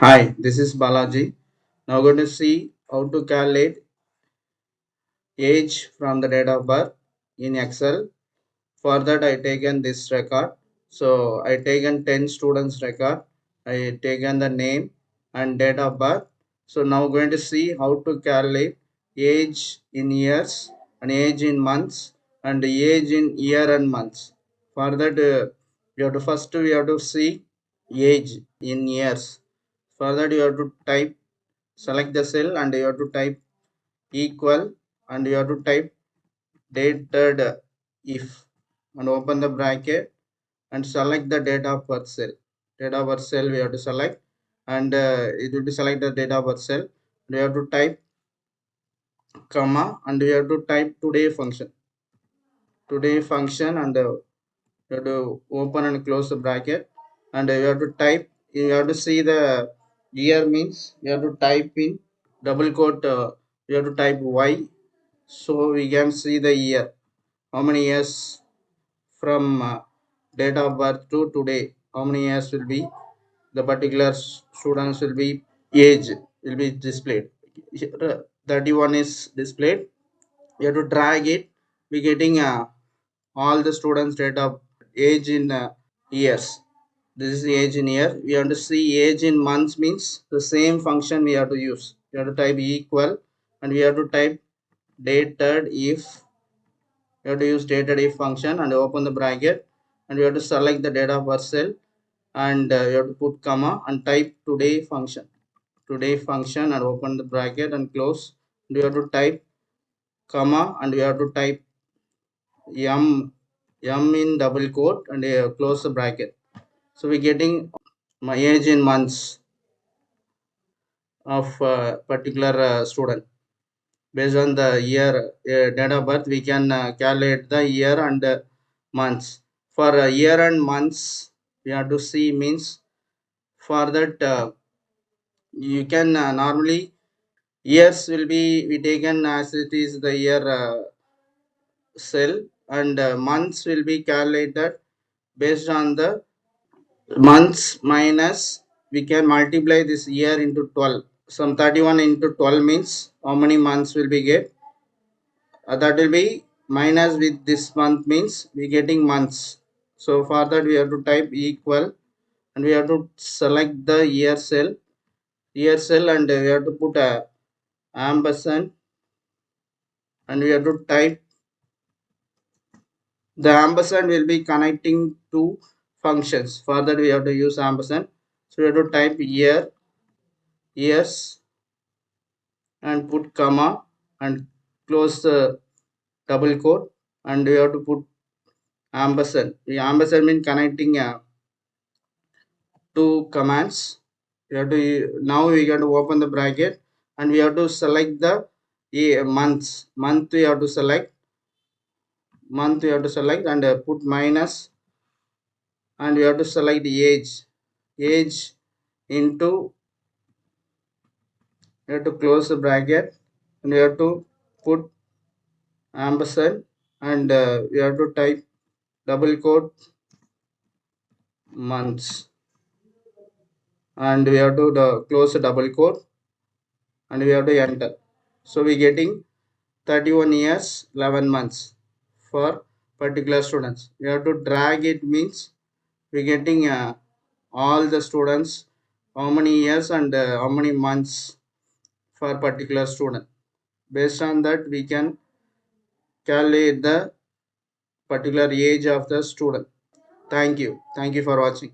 Hi, this is Balaji. Now going to see how to calculate age from the date of birth in Excel. For that I taken this record. So I taken 10 students record. I taken the name and date of birth. So now going to see how to calculate age in years and age in months and age in year and months. For that we have to see age in years. For that you have to type, select the cell and you have to type equal and you have to type dated if and open the bracket and select the date of birth cell. Date of birth cell we have to select and it will be select the date of birth cell. We have to type comma and we have to type today function and you have to open and close the bracket and you have to type, you have to see the year means you have to type in double quote, you have to type y, so we can see the year, how many years from date of birth to today, how many years will be the particular students will be age will be displayed. Here, 31 is displayed. You have to drag it, we getting all the students date of age in years. This is the age in year. We have to see age in months means the same function we have to use. We have to type equal and we have to type dated if. You have to use dated if function and open the bracket and you have to select the date of birth cell and you have to put comma and type today function and open the bracket and close. And you have to type comma and you have to type m in double quote and close the bracket. So we're getting my age in months of particular student. Based on the year date of birth, we can calculate the year and months. For year and months, we have to see means for that you can normally years will be taken as it is the year cell and months will be calculated based on the months minus, we can multiply this year into 12. Some 31 into 12 means how many months will be get, that will be minus with this month means we getting months. So for that we have to type equal and we have to select the year cell and we have to put a ampersand and we have to type, the ampersand will be connecting two functions. For that we have to use ampersand. So we have to type years and put comma and close the double quote and we have to put ampersand. The ampersand means connecting two commands. We have to, now we got to open the bracket and we have to select the months. Month we have to select, and put minus and we have to select age into, we have to close the bracket and we have to put ampersand and we have to type double quote months and we have to close the double quote and we have to enter. So we getting 31 years 11 months for particular students. We have to drag it means we getting all the students how many years and how many months for particular student. Based on that we can calculate the particular age of the student. Thank you for watching.